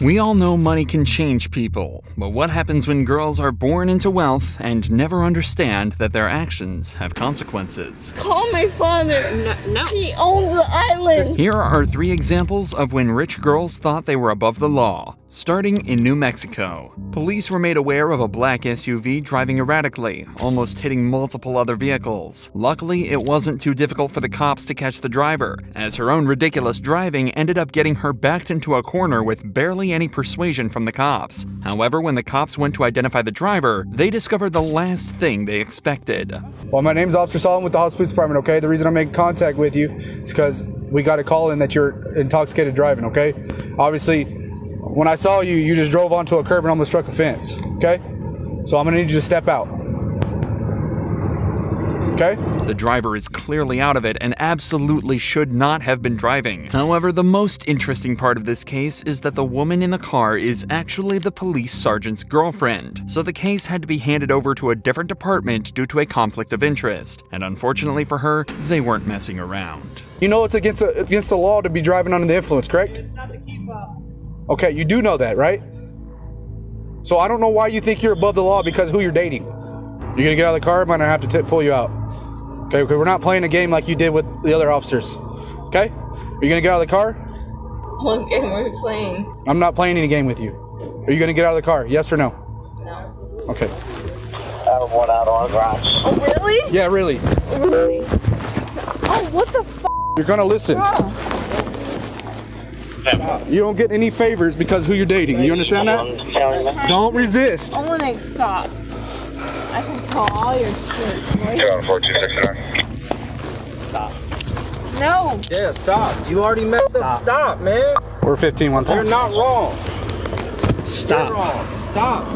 We all know money can change people, but what happens when girls are born into wealth and never understand that their actions have consequences? Call my father. No. He owns the island. Here are 3 examples of when rich girls thought they were above the law. Starting in New Mexico. Police were made aware of a black SUV driving erratically, almost hitting multiple other vehicles. Luckily, it wasn't too difficult for the cops to catch the driver, as her own ridiculous driving ended up getting her backed into a corner with barely any persuasion from the cops. However, when the cops went to identify the driver, they discovered the last thing they expected. Well, my name's Officer Solomon with the House Police Department, okay? The reason I'm making contact with you is because we got a call in that you're intoxicated driving, okay? Obviously, when I saw you, you just drove onto a curb and almost struck a fence, okay? So I'm gonna need you to step out, okay? The driver is clearly out of it and absolutely should not have been driving. However, the most interesting part of this case is that the woman in the car is actually the police sergeant's girlfriend. So the case had to be handed over to a different department due to a conflict of interest. And unfortunately for her, they weren't messing around. You know it's against the law to be driving under the influence, correct? Okay, you do know that, right? So I don't know why you think you're above the law because who you're dating. You're gonna get out of the car, I'm gonna have to pull you out. Okay, we're not playing a game like you did with the other officers. Okay? Are you gonna get out of the car? What game are we playing? I'm not playing any game with you. Are you gonna get out of the car? Yes or no? No. Okay. One out on garage. Oh, really? Yeah, really. Really? Oh, what the f***? You're gonna listen. Bro. You don't get any favors because who you're dating. You understand that? Don't resist. I want to stop. I can call all your kids. 4269. Stop. No. Yeah, stop. You already messed up. Stop, man. We're 15 one time. You're not wrong. Stop. You're wrong. Stop.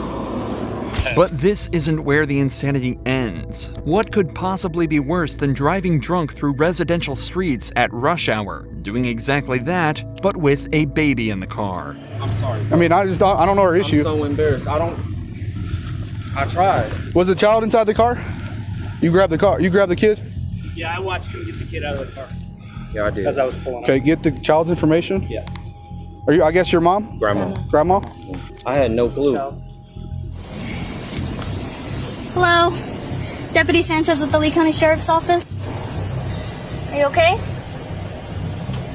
But this isn't where the insanity ends. What could possibly be worse than driving drunk through residential streets at rush hour? Doing exactly that, but with a baby in the car. I'm sorry. I mean, I don't know her issue. I'm so embarrassed. I tried. Was the child inside the car? You grabbed the car. You grabbed the kid? Yeah, I watched him get the kid out of the car Yeah, I did. as I was pulling Okay, get the child's information. Yeah. Are you? I guess your mom? Grandma. Grandma? I had no clue. Hello, Deputy Sanchez with the Lee County Sheriff's Office. Are you okay?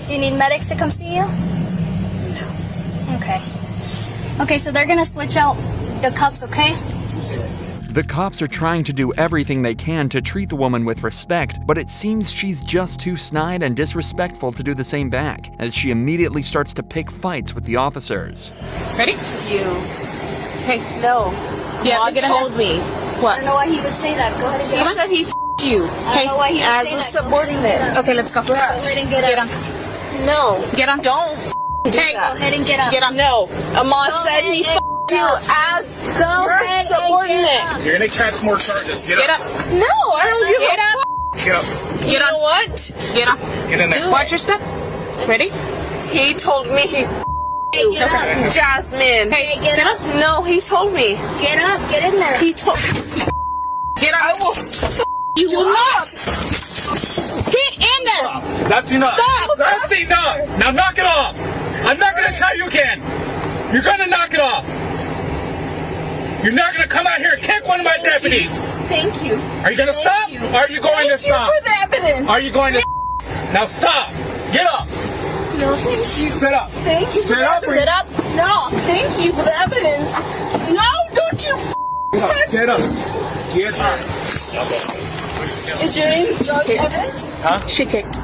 Do you need medics to come see you? No. Okay. Okay, so they're gonna switch out the cuffs, okay? The cops are trying to do everything they can to treat the woman with respect, but it seems she's just too snide and disrespectful to do the same back, as she immediately starts to pick fights with the officers. Ready? You. Hey. No. Yeah, Mom get in told there. me. I What? don't know why he would say that. Go ahead and get He on. said he f***ed you. I don't know why he would as say a that. Go subordinate. ahead and Okay, let's go. Go ahead and get Get up. on. No. Get on. Don't Hey, Go ahead and get up. get on. No. Ahmad Go said he ahead f***ed you and as Go your ahead and subordinate. get up. You're gonna catch more charges. Get Get up. up. No, I don't give Get a up. Get up. You Get know on. what? Get on. Get in there. Do Watch your step. Ready? He told me he Hey, get up. Jasmine. Hey, get up. No, he told me. Get up. Get in there. He told Get on. I will You will not. get in there. That's enough. Stop. That's enough. Now knock it off. I'm not gonna tell you again. You're gonna knock it off. You're not gonna come out here and kick one of my deputies. Thank you. Are you gonna stop? you. Are you going to Thank you stop? for the evidence. Are you going to now stop? Get up. No, thank you. Sit up. Thank you. Sit up. Sit up. No, thank you for the evidence. No, don't you touch. Get up. Get up. Is your name Evan? She kicked.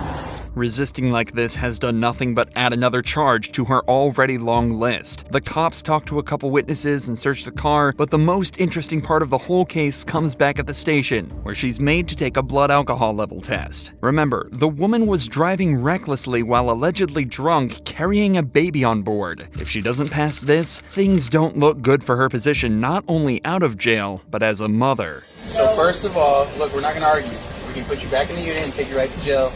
Resisting like this has done nothing but add another charge to her already long list. The cops talk to a couple witnesses and search the car, but the most interesting part of the whole case comes back at the station, where she's made to take a blood alcohol level test. Remember, the woman was driving recklessly while allegedly drunk, carrying a baby on board. If she doesn't pass this, things don't look good for her position not only out of jail, but as a mother. So first of all, look, we're not going to argue. We can put you back in the unit and take you right to jail.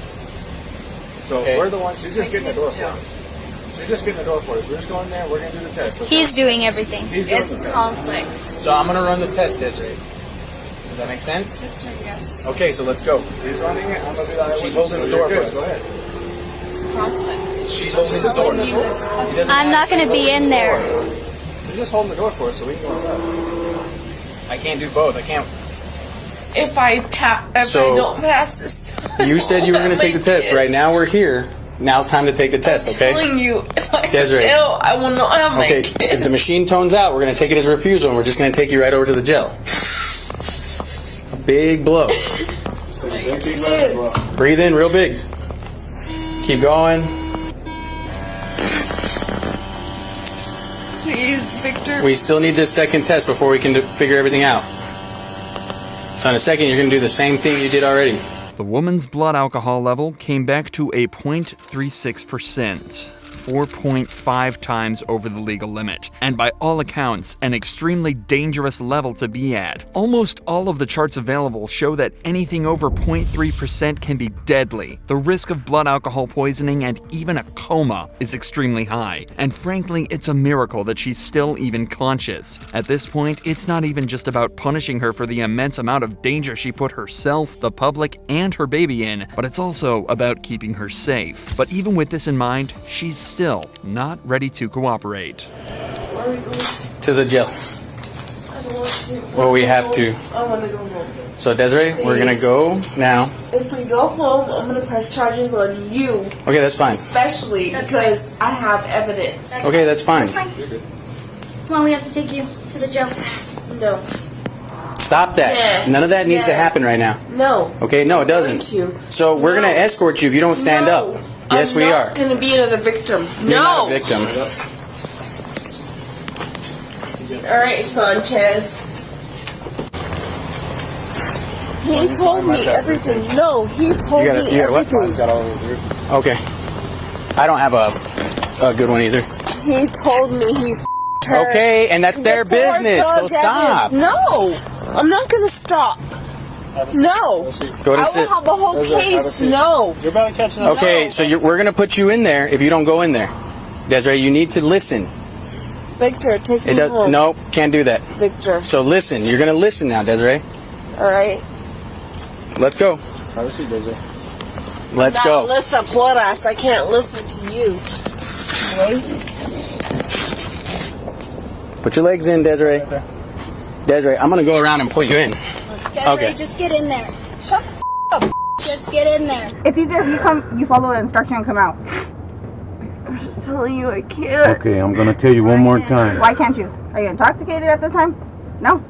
So Okay. we're the ones. She's just getting the door for us. She's just getting the door for us. We're just going there. We're gonna do the test. He's doing everything. He's doing It's the test. conflict. So I'm going to run the test, Desiree. Does that make sense? Yes. Okay, so let's go. He's running it. I'm gonna do that. She's holding the door for us. Go ahead. It's conflict. She's holding the door. I'm not going to be in there. She's just holding the door for us so we can go inside. I can't do both. I can't. If I don't pass this time, You said you were going to take the test. Right now we're here. Now's time to take the test, okay? I'm telling you, if I Desiree. fail, I will not have my Okay, kids. if the machine tones out, we're going to take it as a refusal and we're just going to take you right over to the jail. A big blow. Breathe in real big. Keep going. Please, Victor. We still need this second test before we can figure everything out. So in a second, you're going to do the same thing you did already. The woman's blood alcohol level came back to a 0.36%. 4.5 times over the legal limit, and by all accounts, an extremely dangerous level to be at. Almost all of the charts available show that anything over 0.3% can be deadly. The risk of blood alcohol poisoning and even a coma is extremely high, and frankly, it's a miracle that she's still even conscious. At this point, it's not even just about punishing her for the immense amount of danger she put herself, the public, and her baby in, but it's also about keeping her safe. But even with this in mind, she's still not ready to cooperate. Where are we going? To the jail. I don't want to. Well, we have to. I want to go home. So Desiree, we're going to go now. If we go home, I'm going to press charges on you. Okay, that's fine. Especially because I have evidence. Okay, that's fine. Come on, we have to take you to the jail. No. Stop that. Yeah. None of that needs to Yeah. happen right now. No. Okay, no, it doesn't. I'm going to. So we're going to escort you if you don't stand No. up. Yes, we are. I'm not going to be another victim. You're not a victim. All right, Sanchez. He told me everything. No, he told me everything. Okay. I don't have a good one either. He told me he her. Okay, and that's their Before business, so drug stop. evidence. No, I'm not going to stop. No. Go to I sit. will have a whole case. No. You're about to catch another. Okay, so we're going to put you in there if you don't go in there. Desiree, you need to listen. Victor, take me home. No, can't do that. Victor. So listen. You're going to listen now, Desiree. All right. Let's go. Have a seat, Desiree. Let's go. Listen, Floras. I can't listen to you. Wait. Put your legs in, Desiree. Desiree, I'm going to go around and pull you in. Desiree, Okay. just get in there. Shut up. Just get in there. It's easier if you follow the instruction and come out. I'm just telling you I can't. Okay, I'm gonna tell you one more time. Why can't you? Are you intoxicated at this time? No?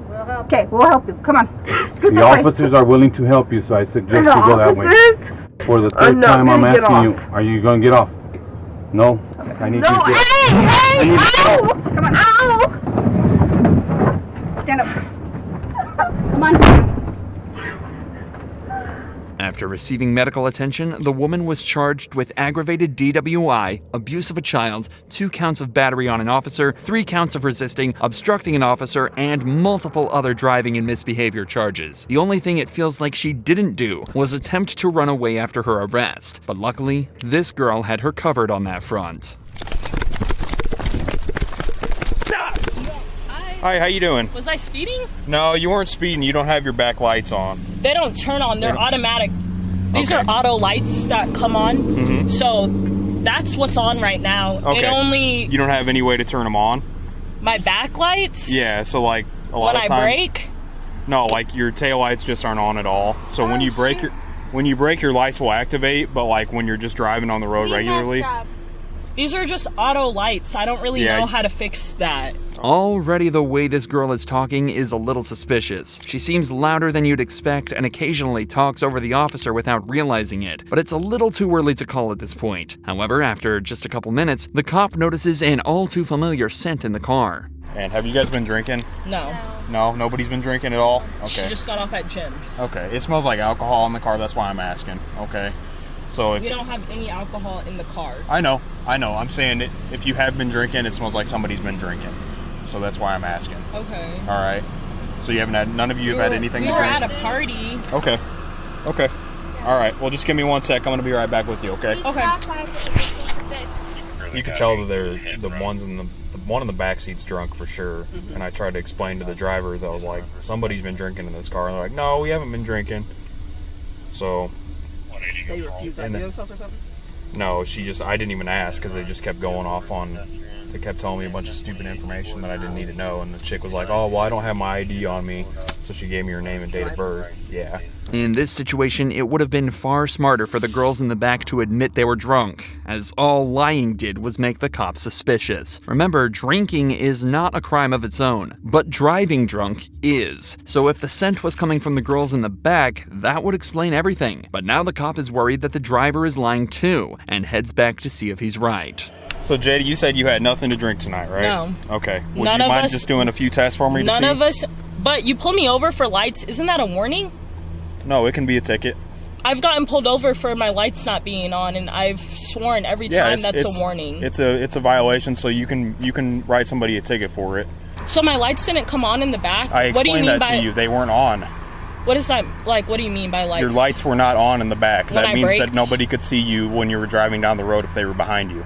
Okay, we'll help you. Come on. Scoot The this way. officers are willing to help you, so I suggest The you go that way. officers? For the I'm third not time, I'm gonna get asking you, off. are you gonna get off? No? I need you to get off. Hey! Ow! Come on. Ow! Stand up. Come on. After receiving medical attention, the woman was charged with aggravated DWI, abuse of a child, 2 counts of battery on an officer, 3 counts of resisting, obstructing an officer, and multiple other driving and misbehavior charges. The only thing it feels like she didn't do was attempt to run away after her arrest. But luckily, this girl had her covered on that front. Hi, how you doing? Was I speeding? No, you weren't speeding. You don't have your back lights on. They don't turn on. They're automatic. These Okay. are auto lights that come on. Mm-hmm. So that's what's on right now. Okay. It only... You don't have any way to turn them on? My back lights? Yeah, so like a lot when of times... I brake? No, like your tail lights just aren't on at all. So when you brake your lights will activate, but like when you're just driving on the road regularly... These are just auto lights. I don't really Yeah. know how to fix that. Already the way this girl is talking is a little suspicious. She seems louder than you'd expect and occasionally talks over the officer without realizing it, but it's a little too early to call at this point. However, after just a couple minutes, the cop notices an all too familiar scent in the car. And have you guys been drinking? No. No, nobody's been drinking at all? She Okay. just got off at Jim's. Okay, it smells like alcohol in the car, that's why I'm asking. Okay. So if We don't have any alcohol in the car. I know. I'm saying it, if you have been drinking, it smells like somebody's been drinking. So that's why I'm asking. Okay. All right. So you haven't had, none of you have had anything We to were drink? at a party. Okay. Okay. All right. Well, just give me 1 sec. I'm gonna be right back with you. Okay. Okay. You could tell that they're the ones in the one in the back seat's drunk for sure. And I tried to explain to the driver that I was like, somebody's been drinking in this car. And they're like, no, we haven't been drinking. So. They refuse to do themselves or something? No, I didn't even ask because they just kept going off on, they kept telling me a bunch of stupid information that I didn't need to know. And the chick was like, oh, well, I don't have my ID on me. So she gave me her name and date of birth. Yeah. In this situation, it would have been far smarter for the girls in the back to admit they were drunk, as all lying did was make the cops suspicious. Remember, drinking is not a crime of its own, but driving drunk is. So if the scent was coming from the girls in the back, that would explain everything. But now the cop is worried that the driver is lying too, and heads back to see if he's right. So JD, you said you had nothing to drink tonight, right? No. Okay. Would you mind just doing a few tests for me to see? None of us, but you pulled me over for lights. Isn't that a warning? No, it can be a ticket. I've gotten pulled over for my lights not being on, and I've sworn every time that's a warning. It's a violation, so you can write somebody a ticket for it. So my lights didn't come on in the back? I explained that to you. They weren't on. What is that, like, what do you mean by lights? Your lights were not on in the back. When That I means braked? that nobody could see you when you were driving down the road if they were behind you.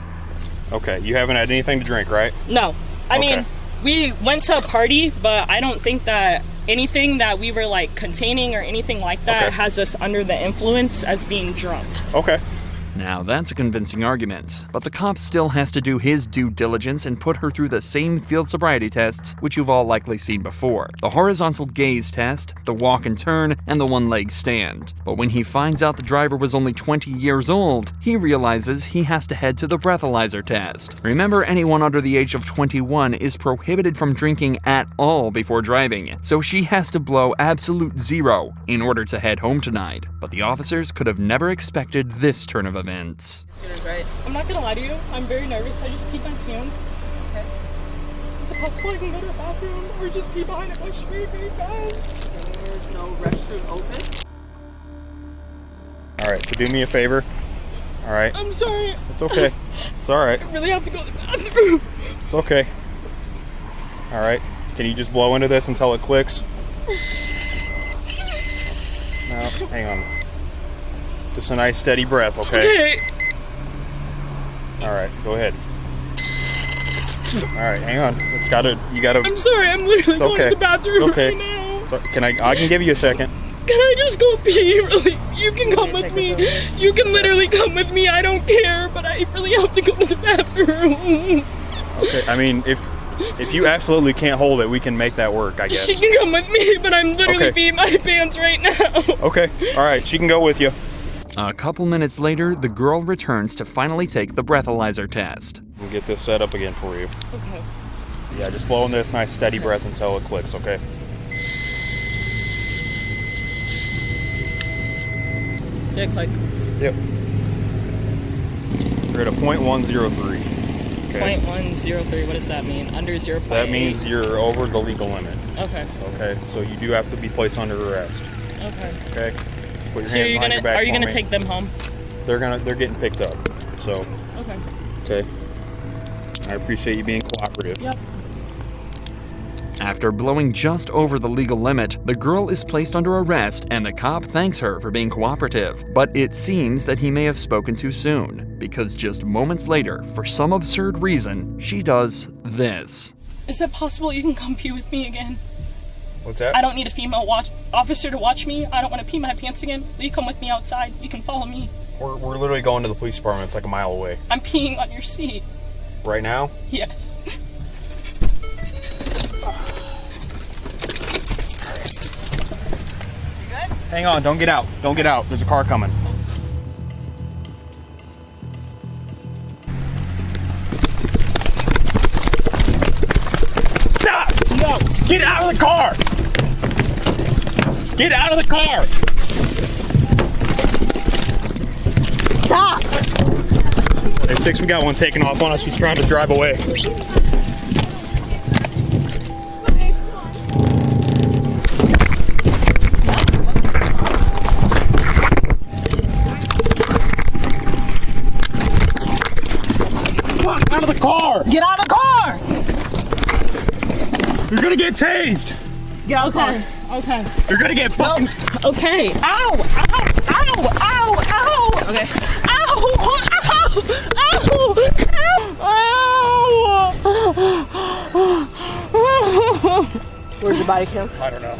Okay, you haven't had anything to drink, right? No. I mean, we went to a party, but I don't think that anything that we were like containing or anything like that has us under the influence as being drunk. Okay. Now that's a convincing argument, but the cop still has to do his due diligence and put her through the same field sobriety tests which you've all likely seen before. The horizontal gaze test, the walk and turn, and the one-leg stand. But when he finds out the driver was only 20 years old, he realizes he has to head to the breathalyzer test. Remember, anyone under the age of 21 is prohibited from drinking at all before driving, so she has to blow absolute zero in order to head home tonight. But the officers could have never expected this turn of events. Right. I'm not gonna lie to you, I'm very nervous. I just peed my pants. Okay. Is it possible I can go to the bathroom or just pee behind a bush very, very fast? There's no restroom open. All right, so do me a favor. All right. I'm sorry. It's okay. It's all right. I really have to go to the bathroom. It's okay. All right. Can you just blow into this until it clicks? No, hang on. Just a nice steady breath, okay? Okay. All right, go ahead. All right, hang on. You gotta. I'm sorry, I'm literally going to the bathroom right now. So, I can give you a second. Can I just go pee? Really? You can come with me. You can literally come with me. I don't care, but I really have to go to the bathroom. Okay, I mean, if you absolutely can't hold it, we can make that work, I guess. She can come with me, but I'm literally peeing my pants right now. Okay, all right, she can go with you. A couple minutes later, the girl returns to finally take the breathalyzer test. We'll get this set up again for you. Okay. Yeah, just blow in this nice steady breath until it clicks, okay? Did it click? Yep. You're at a 0.103. Okay. 0.103, what does that mean? Under 0.8? That means you're over the legal limit. Okay. Okay, so you do have to be placed under arrest. Okay. Okay? Just put your So hands behind your back are you for gonna me. take them home? They're getting picked up. So. Okay. Okay. I appreciate you being cooperative. Yep. After blowing just over the legal limit, the girl is placed under arrest and the cop thanks her for being cooperative. But it seems that he may have spoken too soon, because just moments later, for some absurd reason, she does this. Is it possible you can come pee with me again? What's that? I don't need a female officer to watch me. I don't want to pee my pants again. Will you come with me outside? You can follow me. We're literally going to the police department. It's like a mile away. I'm peeing on your seat. Right now? Yes. Hang on, don't get out. Don't get out. There's a car coming. Stop! No! Get out of the car! Get out of the car! Stop! Hey, 6, we got one taking off on us. She's trying to drive away. Out of the car! Get out of the car! You're gonna get tased! Get out of the car. Okay. You're gonna get fucking... Okay. Ow! Ow! Ow! Ow! Ow! Okay. Ow! Ow! Ow! Where's the body cam? I don't know.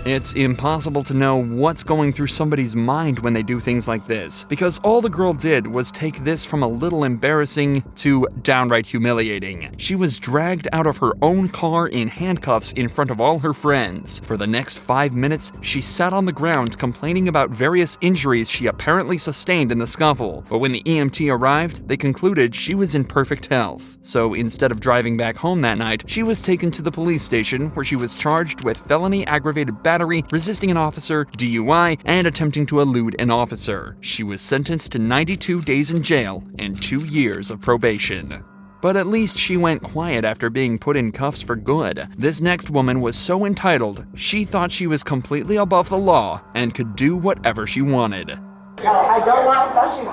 It's impossible to know what's going through somebody's mind when they do things like this, because all the girl did was take this from a little embarrassing to downright humiliating. She was dragged out of her own car in handcuffs in front of all her friends. For the next 5 minutes, she sat on the ground complaining about various injuries she apparently sustained in the scuffle. But when the EMT arrived, they concluded she was in perfect health. So instead of driving back home that night, she was taken to the police station where she was charged with felony aggravated battery, resisting an officer, DUI, and attempting to elude an officer. She was sentenced to 92 days in jail and 2 years of probation. But at least she went quiet after being put in cuffs for good. This next woman was so entitled, she thought she was completely above the law and could do whatever she wanted. I don't want to touch you.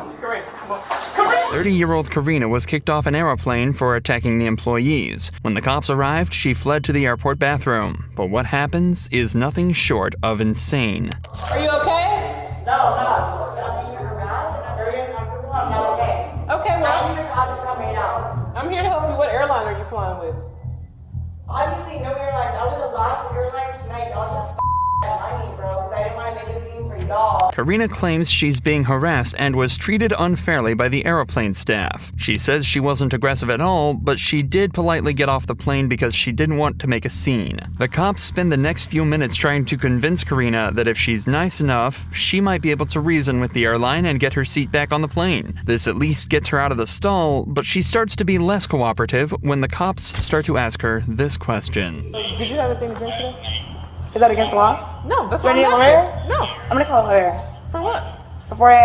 30-year-old Karina was kicked off an airplane for attacking the employees. When the cops arrived, she fled to the airport bathroom. But what happens is nothing short of insane. Are you okay? No, I'm not. I'm being harassed and I'm very uncomfortable. I'm not okay. Okay, well, I need the cops to come right now. I'm here to help you. What airline are you flying with? Obviously, no airline. That was the last airline tonight. Y'all just money, bro, because I didn't want to make a scene for y'all. Karina claims she's being harassed and was treated unfairly by the airplane staff. She says she wasn't aggressive at all, but she did politely get off the plane because she didn't want to make a scene. The cops spend the next few minutes trying to convince Karina that if she's nice enough, she might be able to reason with the airline and get her seat back on the plane. This at least gets her out of the stall, but she starts to be less cooperative when the cops start to ask her this question. Did you have anything to drink today? Is that against the law? No, that's Do I what need I'm a lawyer? asking. No. I'm going to call a lawyer. For what? Before I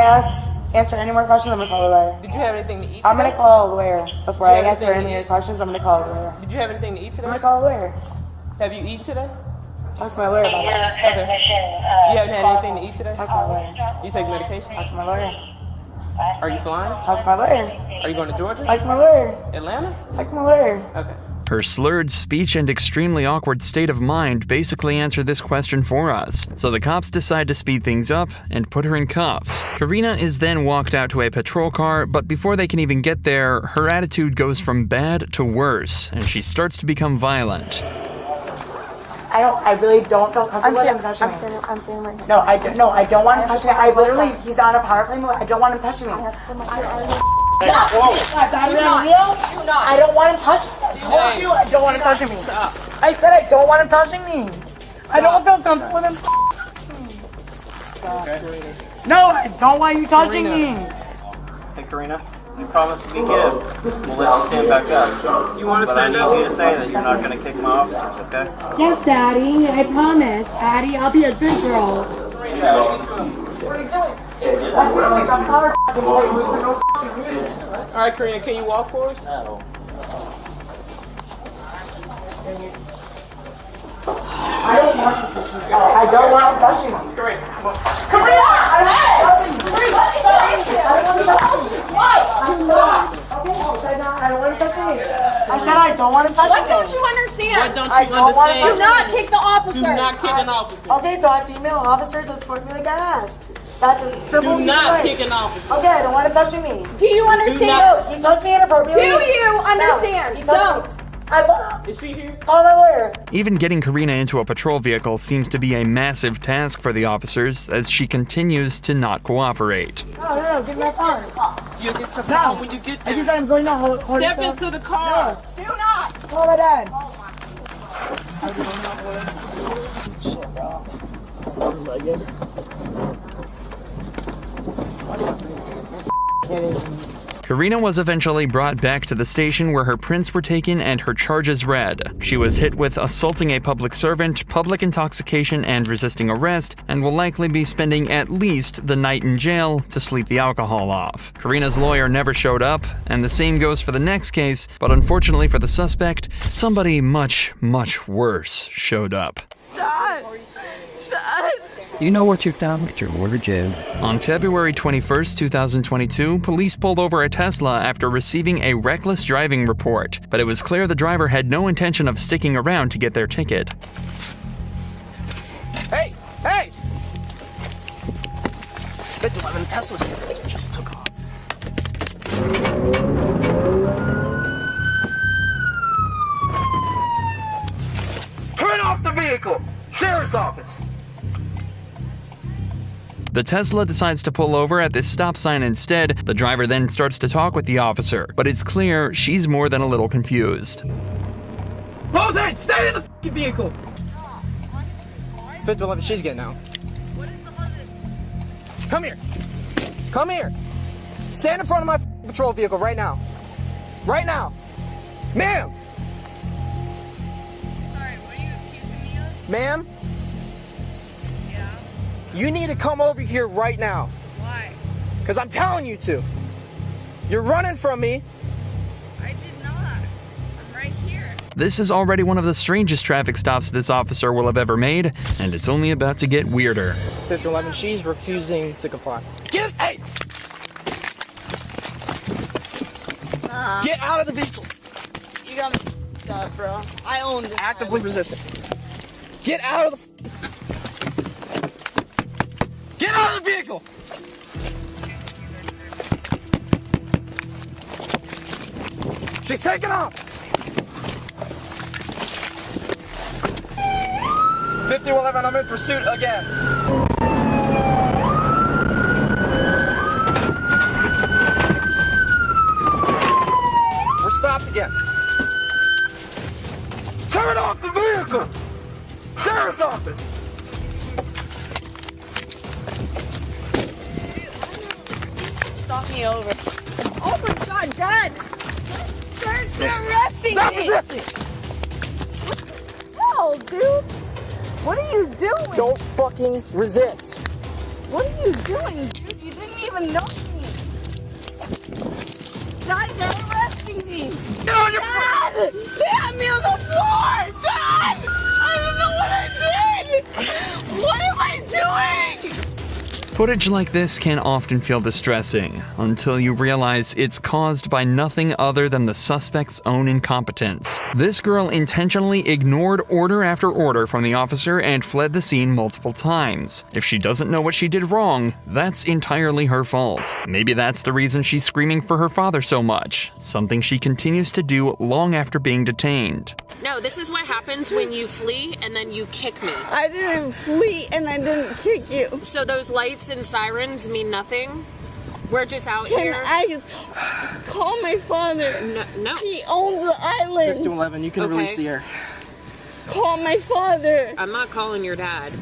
answer any more questions, I'm going to call a lawyer. Did you have anything to eat today? I'm going to call a lawyer. Before Did I you have answer anything any to more eat? questions, I'm going to call a lawyer. Did you have anything to eat today? I'm going to call a lawyer. Have you eaten today? Talk to my lawyer about it. Okay. You haven't had anything to eat today? Talk to my lawyer. You take medication? Talk to my lawyer. Are you flying? Talk to my lawyer. Are you going to Georgia? Talk to my lawyer. Atlanta? Talk to my lawyer. Okay. Her slurred speech and extremely awkward state of mind basically answer this question for us. So the cops decide to speed things up and put her in cuffs. Karina is then walked out to a patrol car, but before they can even get there, her attitude goes from bad to worse, and she starts to become violent. I really don't feel comfortable with him touching me. I'm standing right here. No, I don't want him touching me. I literally, he's on a power play mode. I don't want him touching me. I don't want him touching me. I don't want him touching me. I said I don't want him touching me. I don't feel comfortable with him. No, I don't want you touching me. Hey, Karina, you promised to be good. We'll let you stand back up. You want to stand up? But I need you to say that you're not going to kick my officers, okay? Yes, Daddy, I promise. Daddy, I'll be a good girl. What he's doing? That's what he's doing. I'm All right, Karina, can you walk for us? No. I don't want him touching me. Karina! I don't want him touching me. I said I don't want him touching me. What don't you understand? What don't you don't understand? Do not kick the officers. Do not kick an officer. Okay, so I have female officers escort me like I asked. That's a simple Do not way. kick an officer. Okay, I don't want him touching me. Do you understand? He touched me inappropriately. Do you understand? No, he touched me. I won't. Is she here? Call my lawyer. Even getting Karina into a patrol vehicle seems to be a massive task for the officers as she continues to not cooperate. No, give me my phone. You'll get your phone when you get there. I just said I'm going to hold Step into the car. No. Do not. Call my dad. Shit, bro. Karina was eventually brought back to the station where her prints were taken and her charges read. She was hit with assaulting a public servant, public intoxication, and resisting arrest, and will likely be spending at least the night in jail to sleep the alcohol off. Karina's lawyer never showed up, and the same goes for the next case, but unfortunately for the suspect, somebody much, much worse showed up. Dad. Dad. You know what you've done with your order, Jim. On February 21st, 2022, police pulled over a Tesla after receiving a reckless driving report, but it was clear the driver had no intention of sticking around to get their ticket. Hey! Hey! Bet you 11 Teslas just took off. Turn off the vehicle! Sheriff's office! The Tesla decides to pull over at this stop sign instead. The driver then starts to talk with the officer, but it's clear she's more than a little confused. Hold it! Stay in the f***ing vehicle! 511, she's getting out. Come here. Come here. Stand in front of my patrol vehicle right now. Right now. Ma'am! Sorry, what are you accusing me of? Ma'am? Yeah? You need to come over here right now. Why? Because I'm telling you to. You're running from me. I did not. I'm right here. This is already one of the strangest traffic stops this officer will have ever made, and it's only about to get weirder. 511, she's refusing to comply. Hey! Get out of the vehicle! You got me up, bro. I own this. Actively resisting. Get out of the... Get out of the vehicle! She's taking off! 5111, I'm in pursuit again. We're stopped again. Turn off the vehicle! Sheriff's office! Stop me over. Oh my god, Dad! They're arresting Stop me! resisting! No, dude! What are you doing? Don't fucking resist. What are you doing, dude? You didn't even know me. Dad, they're arresting me. Get on your Dad! They had me on the floor! Dad! I don't know what I did! What am I doing? Footage like this can often feel distressing, until you realize it's caused by nothing other than the suspect's own incompetence. This girl intentionally ignored order after order from the officer and fled the scene multiple times. If she doesn't know what she did wrong, that's entirely her fault. Maybe that's the reason she's screaming for her father so much, something she continues to do long after being detained. No, this is what happens when you flee and then you kick me. I didn't flee and I didn't kick you. So those lights and sirens mean nothing? We're just out here. Can I call my father? No. He owns the island. 5111, you can release the air. Call my father. I'm not calling your dad.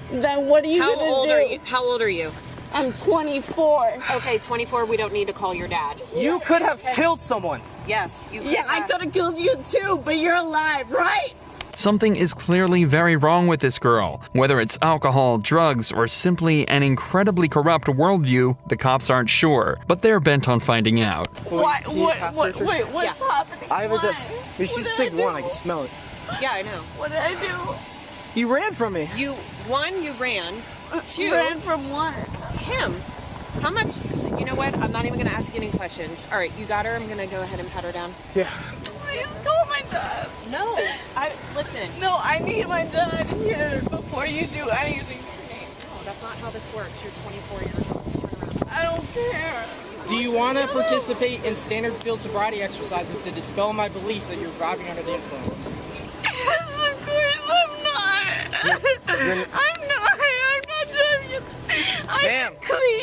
Then what are you How gonna old do? are you? How old are you? I'm 24. Okay, 24. We don't need to call your dad. You could have killed someone. Yes, you could. Yeah, I could have killed you too, but you're alive, right? Something is clearly very wrong with this girl. Whether it's alcohol, drugs, or simply an incredibly corrupt worldview, the cops aren't sure, but they're bent on finding out. Wait, what's happening? I have a... She's sick one, I can smell it. Yeah, I know. What did I do? You ran from me. You ran. Two. Ran from what? Him. How much? You know what? I'm not even going to ask you any questions. All right, you got her. I'm going to go ahead and pat her down. Yeah. Please call my dad. No. Listen. No, I need my dad here before you do anything to me. No, that's not how this works. You're 24 years old. Turn around. I don't care. Do you want to participate in standard field sobriety exercises to dispel my belief that you're driving under the influence? Yes, of course I'm not. I'm not driving. Ma'am,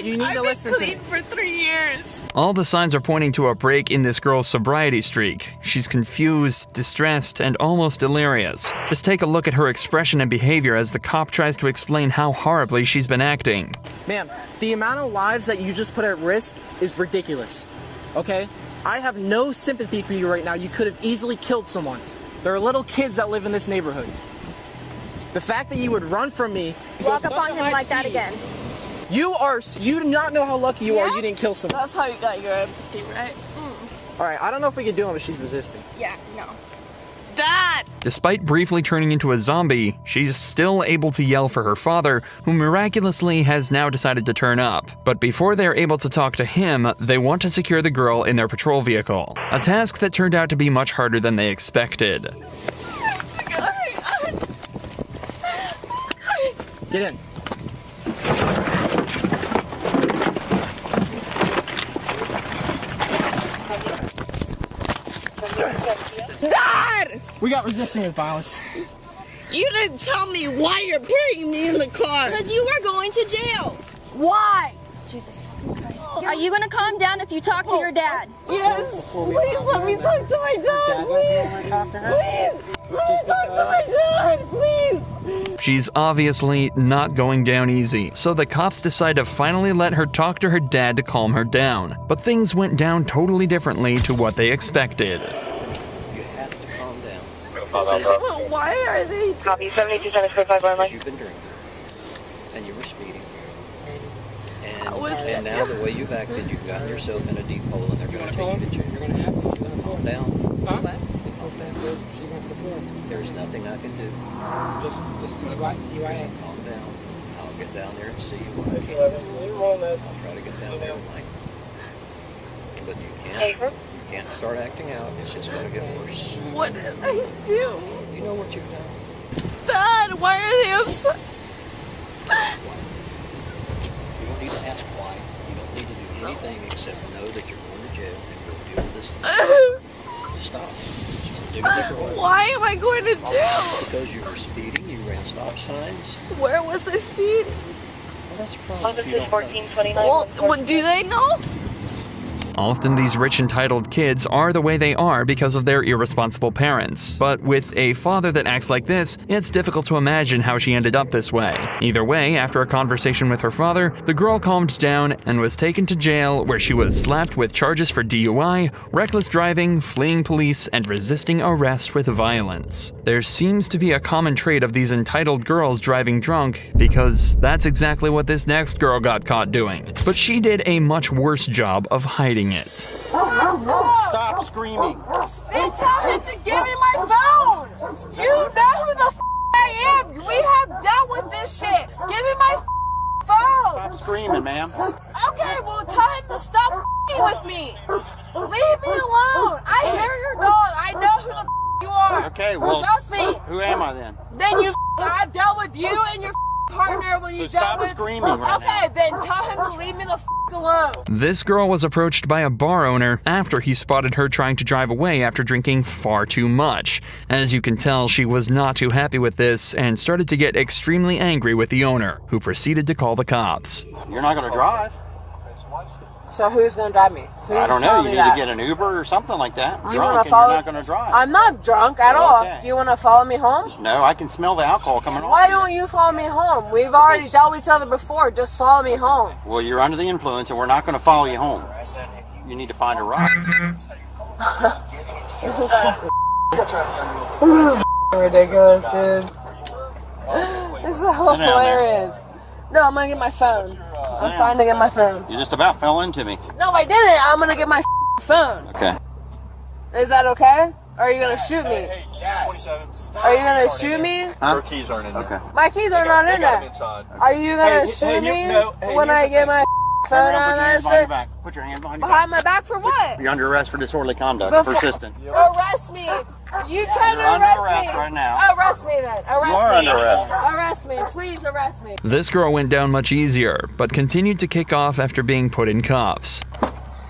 you need to listen to me. I've been clean for 3 years. All the signs are pointing to a break in this girl's sobriety streak. She's confused, distressed, and almost delirious. Just take a look at her expression and behavior as the cop tries to explain how horribly she's been acting. Ma'am, the amount of lives that you just put at risk is ridiculous, okay? I have no sympathy for you right now. You could have easily killed someone. There are little kids that live in this neighborhood. The fact that you would run from me... Walk up on him like that again. You do not know how lucky you are you didn't kill someone. That's how you got your empathy, right? Alright, I don't know if we can do it, but she's resisting. Yeah, no. Dad! Despite briefly turning into a zombie, she's still able to yell for her father, who miraculously has now decided to turn up. But before they're able to talk to him, they want to secure the girl in their patrol vehicle. A task that turned out to be much harder than they expected. Get in. Dad! We got resisting with violence. You didn't tell me why you're putting me in the car. Because you were going to jail. Why? Jesus Christ. Are you gonna calm down if you talk to your dad? Yes. Please let me talk to my dad. Please. Let me talk to my dad. Please. She's obviously not going down easy, so the cops decide to finally let her talk to her dad to calm her down. But things went down totally differently to what they expected. Why are they? Copy 72-745 You've been drinking, and you were speeding. was And now the way you've acted, you've gotten yourself in a deep hole, and they're going to take you to jail. So calm down. Calm down. There's nothing I can do. Just calm down. I'll get down there and see you when I can. I'll try to get down there tonight. But you can't start acting out. It's just going to get worse. What did I do? You know what you've done. Dad, why are they upset? You don't need to ask why. You don't need to do anything except know that you're going to jail and go deal with this thing. Stop. Just dig a different way. Why am I going to jail? Because you were speeding, you ran stop signs. Where was I speeding? Well, that's probably. This is 1429. Well, what, do they know? Often these rich entitled kids are the way they are because of their irresponsible parents. But with a father that acts like this, it's difficult to imagine how she ended up this way. Either way, after a conversation with her father, the girl calmed down and was taken to jail, where she was slapped with charges for DUI, reckless driving, fleeing police, and resisting arrest with violence. There seems to be a common trait of these entitled girls driving drunk, because that's exactly what this next girl got caught doing. But she did a much worse job of hiding it. Stop screaming. They tell him to give me my phone. You know who the I am. We have dealt with this shit. Give me my phone. Stop screaming, ma'am. Okay, well tell him to stop with me. Leave me alone. I hear your dog. I know who the you are. Okay, well, trust me. Who am I then? Then I've dealt with you and your partner when you dealt with. Screaming right okay, then tell him to leave me the alone. This girl was approached by a bar owner after he spotted her trying to drive away after drinking far too much. As you can tell, she was not too happy with this and started to get extremely angry with the owner, who proceeded to call the cops. You're not going to drive? So who's going to drive me? I don't know. You need to get an Uber or something like that. You Drunk want to follow? You're not going to drive. I'm not drunk at all. Do you want to follow me home? No, I can smell the alcohol coming off. Why don't you follow me home? We've already dealt with each other before. Just follow me home. Well, you're under the influence, and we're not going to follow you home. You need to find a ride. This is ridiculous, dude. This is so hilarious. No, I'm going to get my phone. I'm trying to get my phone. You just about fell into me. No, I didn't. I'm going to get my phone. Okay. Is that okay? Or are you going to shoot me? Are you going to shoot me? Your keys aren't in there. Okay. My keys are not in there. Are you going to shoot me when I get my phone out of that shit? Put your hand behind your back. Behind my back for what? You're under arrest for disorderly conduct. Persistent. Arrest me. You tried to arrest me. Right now. Arrest me then. Arrest you are me. Under arrest. Arrest me. Please arrest me. This girl went down much easier, but continued to kick off after being put in cuffs.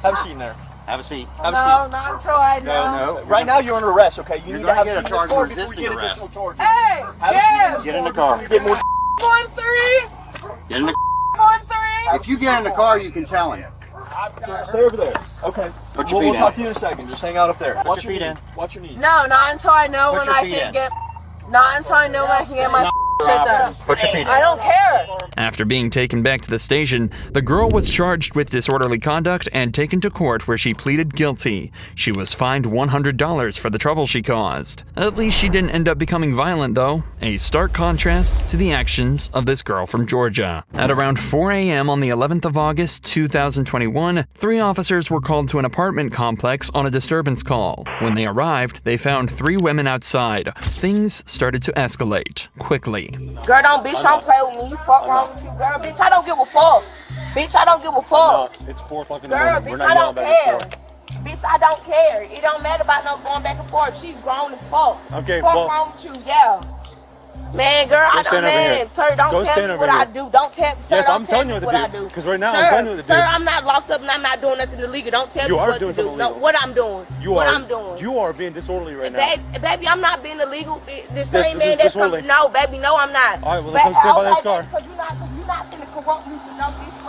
Have a seat in there. Have a seat. Have a seat. No, not until I know. No. Right now you're under arrest, okay? You need to have a charge for resisting arrest. Hey, Jim. Get in the car. Get more 1-3. Get in the 1-3. If you get in the car, you can tell him. Stay over there. Okay. Put your feet We'll talk to you in a second. Just hang out up there. Watch your feet in. Watch your knees. No, not until I know when I can get. Not until I know when I can get my shit done. Put your feet in. I don't care. After being taken back to the station, the girl was charged with disorderly conduct and taken to court, where she pleaded guilty. She was fined $100 for the trouble she caused. At least she didn't end up becoming violent, though. A stark contrast to the actions of this girl from Georgia. At around 4 a.m. on the 11th of August, 2021, 3 officers were called to an apartment complex on a disturbance call. When they arrived, they found 3 women outside. Things started to escalate quickly. Girl, don't play with me. Fuck wrong with you, girl. Bitch, I don't give a fuck. Bitch, I don't give a fuck. It's 4 o'clock in the Girl, morning. We're bitch, not I don't yelling back care. and forth. Bitch, I don't care. It don't matter about no going back and forth. She's grown as fuck. Okay, fuck well, wrong with you, yeah. Man, girl, I don't, man, sir, don't tell me what I do. Don't tell me, sir, yes, don't I'm tell telling me you what I do. Because right now, sir, I'm telling you what to do. Sir, I'm not locked up and I'm not doing nothing illegal. Don't tell me what to do. No, what I'm doing. I'm doing. You are being disorderly right now. Baby, I'm not being illegal. The same man that's coming. No, baby, no, I'm not. All right, well, let's stand by this car. Because you're not going to corrupt me for no reason.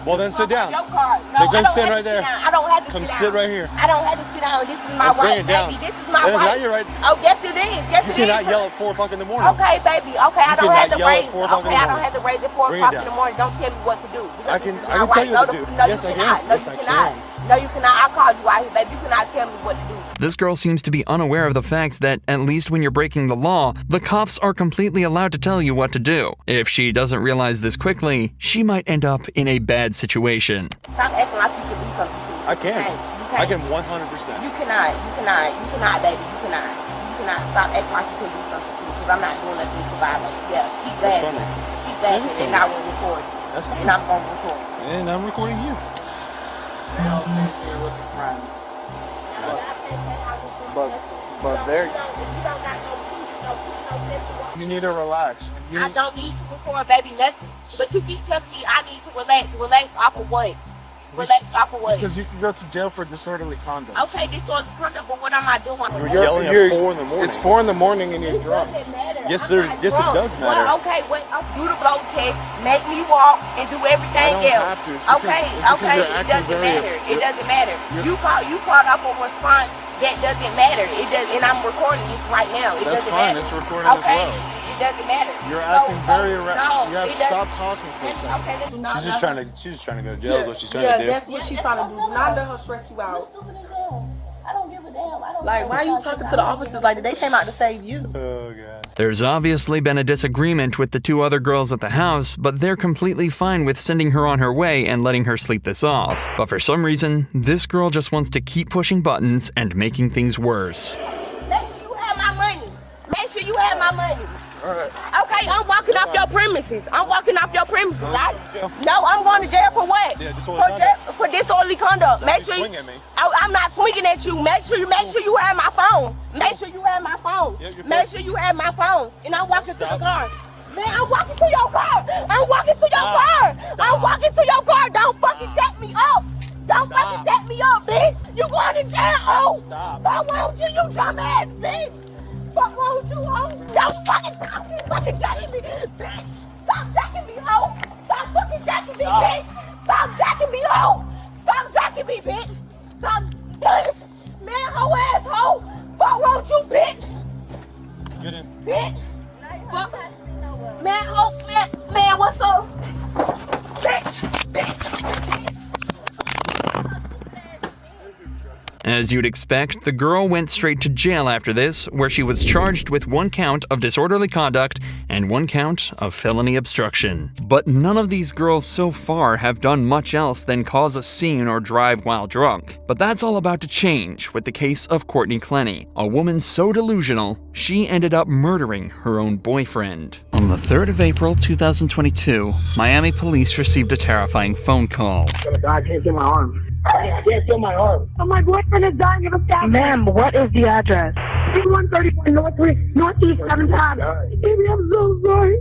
Well, then sit down. Your car. No, Then go I don't stand have right to there. sit down. I don't have to Come sit sit down. right here. I don't have to sit down. This is my Then bring right, it down. baby. This is my That is right. not your right. Oh, yes it is. Yes You it is. cannot yell at 4 o'clock in the morning. Okay, baby. Okay, I don't cannot have to yell at raise. 4 o'clock in Okay, the I don't morning. have to raise at 4 Bring it o'clock in down. the morning. Don't tell me what to do. I can this is tell my right. you what to do. No, Yes, you I cannot. can. No, Yes, you I cannot. can. No, you cannot. I called you out here, baby. You cannot tell me what to do. This girl seems to be unaware of the fact that, at least when you're breaking the law, the cops are completely allowed to tell you what to do. If she doesn't realize this quickly, she might end up in a bad situation. Stop acting like you can do something to me. I can. I can 100%. You cannot, baby. You cannot stop acting like you can do something to me because I'm not doing nothing to violate. Yeah, keep laughing. Keep laughing and I will record. And I'm going to record. And I'm recording you. But there. You need to relax. I don't need to record, baby, nothing. But you keep telling me I need to relax. Relax off of what? Relax off of what? Because you can go to jail for disorderly conduct. Okay, disorderly conduct, but what am I doing? You're yelling at 4 in the morning. It's 4 in the morning and you're drunk. Yes, it does matter. Well, okay, do the blow test, make me walk, and do everything else. Have to. It's because It doesn't matter. It doesn't matter. You called up a response. That doesn't matter. It does, and I'm recording this right now. It That's doesn't fine. matter. It's recording as well. It doesn't matter. You're acting very no, You have to stop talking for a second. Okay, She's just trying to go to jail. Is what she's trying to do. Yeah, that's what she's trying to do. Do not let her stress you out. I don't give a damn. Like, why are you talking to the officers like that? They came out to save you. Oh, God. There's obviously been a disagreement with the 2 other girls at the house, but they're completely fine with sending her on her way and letting her sleep this off. But for some reason, this girl just wants to keep pushing buttons and making things worse. Make sure you have my money. Make sure you have my money. Alright. Okay, I'm walking off your premises. I'm walking off your premises. No, I'm going to jail for what? Yeah, For disorderly conduct. Make sure swing at me. I'm not swinging at you. Make sure you have my phone. Make sure you have my phone. Make sure you have my phone. And I'm walking to the car. Man, I'm walking to your car. I'm walking to your car. I'm walking to your car. Don't fucking set me up. Don't fucking set me up, bitch. You going to jail, oh. Why won't you dumbass bitch? Fuck wrong with you, ho? Don't fucking jacking me, bitch. Stop jacking me, ho. Stop fucking jacking me, bitch. Stop jacking me, ho. Stop jacking me, bitch. Stop, bitch. Man, ho ass, ho. Fuck wrong with you, bitch. Get in. Bitch. Fuck. Man, ho, man, what's up? Bitch. As you'd expect, the girl went straight to jail after this, where she was charged with 1 count of disorderly conduct and 1 count of felony obstruction. But none of these girls so far have done much else than cause a scene or drive while drunk. But that's all about to change with the case of Courtney Clenny, a woman so delusional, she ended up murdering her own boyfriend. On the 3rd of April 2022, Miami police received a terrifying phone call. I can't feel my arm. I can't feel my arm. Oh, my boyfriend is dying of a stabbing. Ma'am, what is the address? 131 Northeast 7 times. Baby, I'm so sorry.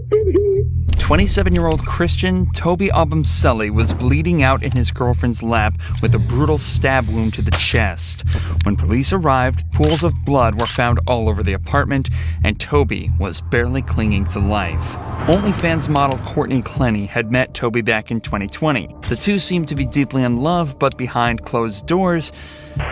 27-year-old Christian Toby Abumseli was bleeding out in his girlfriend's lap with a brutal stab wound to the chest. When police arrived, pools of blood were found all over the apartment, and Toby was barely clinging to life. OnlyFans model Courtney Clenny had met Toby back in 2020. The two seemed to be deeply in love, but behind closed doors,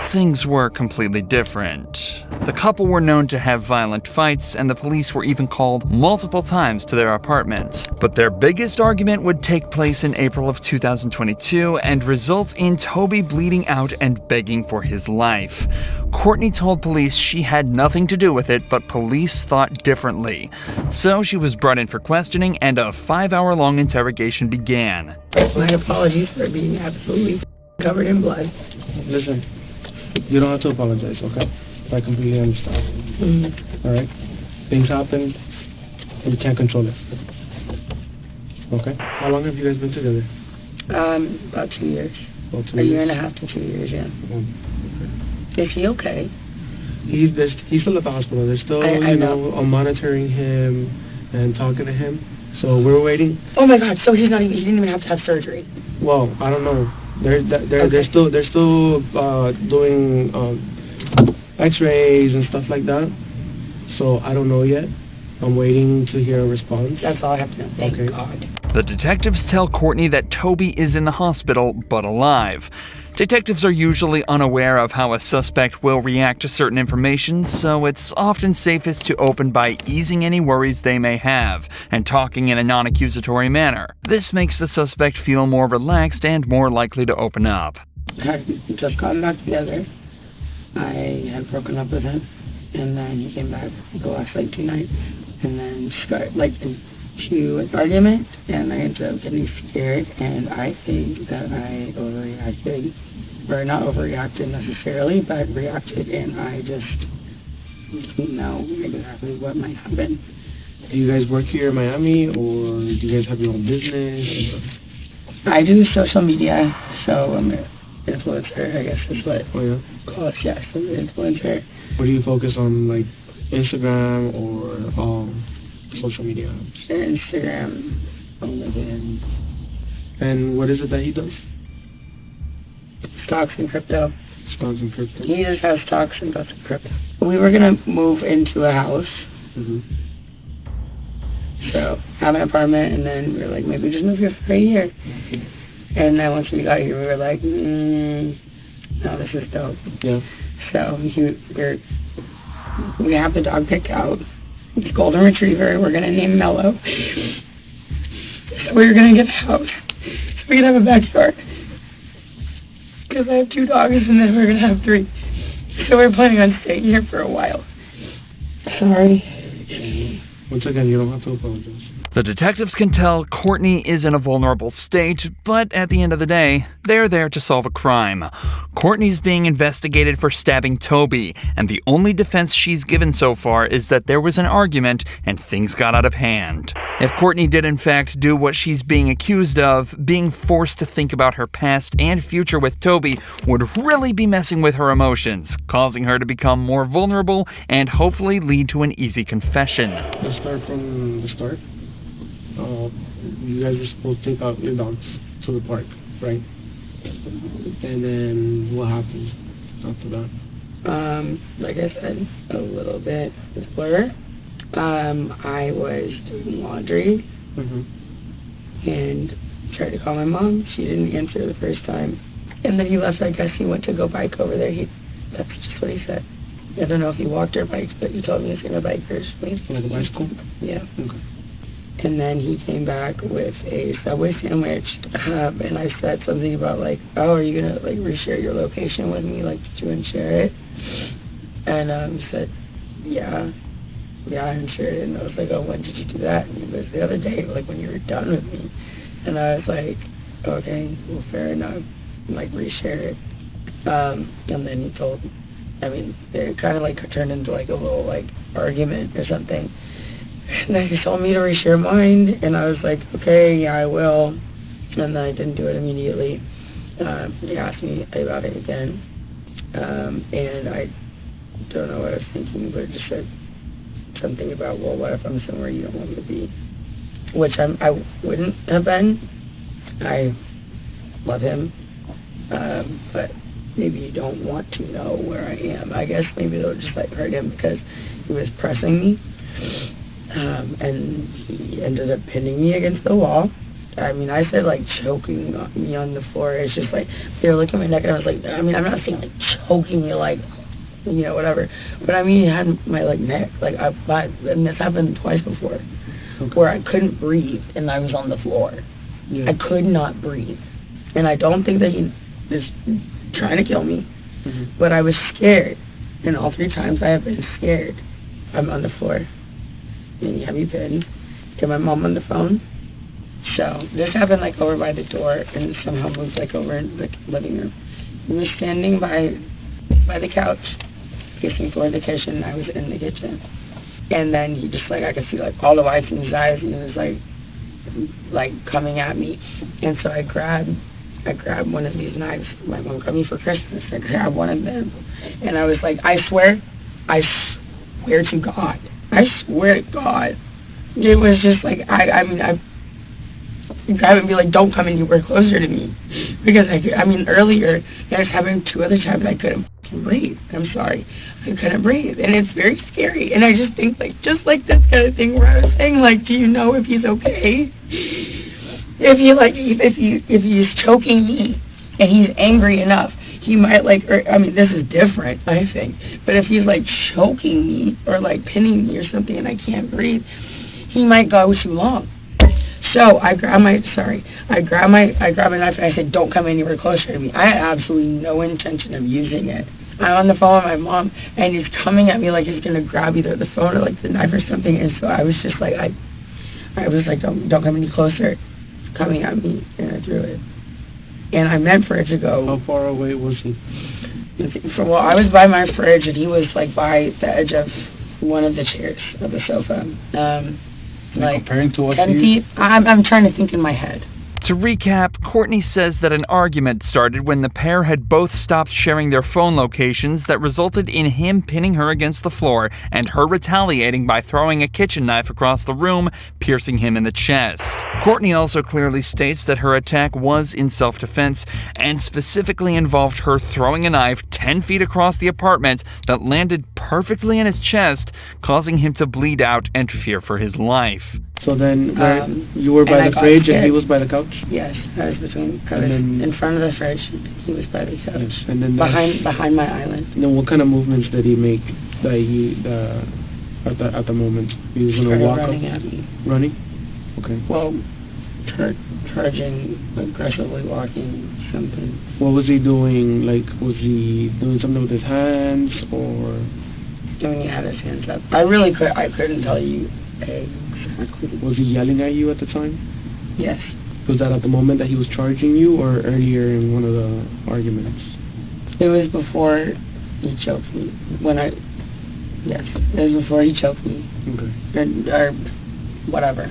things were completely different. The couple were known to have violent fights, and the police were even called multiple times to their apartment. But their biggest argument would take place in April of 2022 and result in Toby bleeding out and begging for his life. Courtney told police she had nothing to do with it, but police thought differently. So she was brought in for questioning, and a 5-hour-long interrogation began. My apologies for being absolutely covered in blood. Listen, you don't have to apologize, okay? I completely understand. Alright? Things happen, and you can't control it. Okay? How long have you guys been together? About 2 years. A year and a half to 2 years, yeah. Okay. Is he okay? He's still at the hospital. They're still, I know. monitoring him and talking to him. So we're waiting. Oh my God! So he didn't even have to have surgery. Well, I don't know. They're still doing X-rays and stuff like that. So I don't know yet. I'm waiting to hear a response. That's all I have to know. Thank Okay. God. The detectives tell Courtney that Toby is in the hospital, but alive. Detectives are usually unaware of how a suspect will react to certain information, so it's often safest to open by easing any worries they may have and talking in a non-accusatory manner. This makes the suspect feel more relaxed and more likely to open up. Had just gotten back together. I had broken up with him, and then he came back the last 2 nights, and then started into an argument, and I ended up getting scared, and I think that I overreacted, or not overreacted necessarily, but reacted, and I just didn't know exactly what might happen. Do you guys work here in Miami, or do you guys have your own business? I do social media, so I'm an influencer, I guess is what call it, yes, I'm an influencer. What do you focus on, like Instagram or social media? Instagram, LinkedIn. And what is it that he does? Stocks and crypto. Stocks and crypto. He just has stocks and goes to crypto. We were gonna move into a house. So have an apartment, and then we were like, maybe just move here for a year. And then once we got here, we were like, no, this is dope. Yeah. So we have the dog picked out. It's a golden retriever. We're gonna name Mello. So we're gonna get a house so we can have a backyard. Because I have 2 dogs, and then we're gonna have 3. So we're planning on staying here for a while. Sorry. Once again, you don't have to apologize. The detectives can tell Courtney is in a vulnerable state, but at the end of the day, they're there to solve a crime. Courtney's being investigated for stabbing Toby, and the only defense she's given so far is that there was an argument and things got out of hand. If Courtney did in fact do what she's being accused of, being forced to think about her past and future with Toby would really be messing with her emotions, causing her to become more vulnerable and hopefully lead to an easy confession. Let's start from the start. You guys were supposed to take out your dogs to the park, right? And then what happened after that? Like I said, a little bit before, I was doing laundry and tried to call my mom. She didn't answer the first time. And then he left. I guess he went to go bike over there. That's just what he said. I don't know if he walked or biked, but he told me he's going to bike first, please. Like a bicycle? Yeah. Okay. And then he came back with a Subway sandwich, and I said something about oh, are you gonna reshare your location with me, did you unshare it? And he said, yeah, I unshared it. And I was like, oh, when did you do that? And he goes, the other day, when you were done with me. And I was like, okay, well, fair enough. Reshare it. And then he told, it kind of turned into a little argument or something. And then he told me to reshare mine, and I was like, okay, yeah, I will. And then I didn't do it immediately. He asked me about it again, and I don't know what I was thinking, but it just said something about, well, what if I'm somewhere you don't want me to be? Which I wouldn't have been. I love him, but maybe you don't want to know where I am. I guess maybe it would just hurt him because he was pressing me. And he ended up pinning me against the wall. I said choking me on the floor. It's just they were looking at my neck, and I was like, I'm not saying choking you whatever. But he had my neck, and this happened twice before, where I couldn't breathe and I was on the floor. Yeah. I could not breathe, and I don't think that he was trying to kill me, but I was scared, and all 3 times I have been scared. I'm on the floor. And you have me pinned. Get my mom on the phone. So this happened over by the door, and somehow moved over in the living room. He was standing by the couch, kissing for the kitchen, and I was in the kitchen. And then he just I could see all the whites in his eyes, and he was coming at me. And so I grabbed one of these knives. My mom got me for Christmas. I grabbed one of them, and I was like, I swear to God. I swear to God, it was just I grab and be don't come anywhere closer to me, because earlier, it was happening 2 other times I couldn't can't breathe. I'm sorry. I couldn't breathe. And it's very scary. And I just think, like, just like this kind of thing where I was saying, like, do you know if he's okay? If he's choking me and he's angry enough, he might, like, I mean, this is different, I think. But if he's, like, choking me or, like, pinning me or something and I can't breathe, he might go too long. So I grab a knife and I said, don't come anywhere closer to me. I had absolutely no intention of using it. I'm on the phone with my mom and he's coming at me like he's gonna grab either the phone or like the knife or something, and so I was just like I was like, don't come any closer. It's coming at me, and I threw it. And I meant for it to go. How far away was he? Well, I was by my fridge and he was like by the edge of one of the chairs of the sofa. Like comparing to what 10 feet. I'm trying to think in my head. To recap, Courtney says that an argument started when the pair had both stopped sharing their phone locations that resulted in him pinning her against the floor and her retaliating by throwing a kitchen knife across the room, piercing him in the chest. Courtney also clearly states that her attack was in self-defense and specifically involved her throwing a knife 10 feet across the apartment that landed perfectly in his chest, causing him to bleed out and fear for his life. So then, you were by the fridge and he was by the couch? Yes, I was in front of the fridge. He was by the couch. Yes, and then behind my island. And then what kind of movements did he make at the moment? He was going to walk running up? At me. Running? Okay. Well, charging, aggressively walking, something. What was he doing? Like, was he doing something with his hands or? Doing it out of his hands up. I couldn't tell you exactly. Was he yelling at you at the time? Yes. Was that at the moment that he was charging you or earlier in one of the arguments? It was before he choked me. Yes, it was before he choked me. Okay. Or whatever.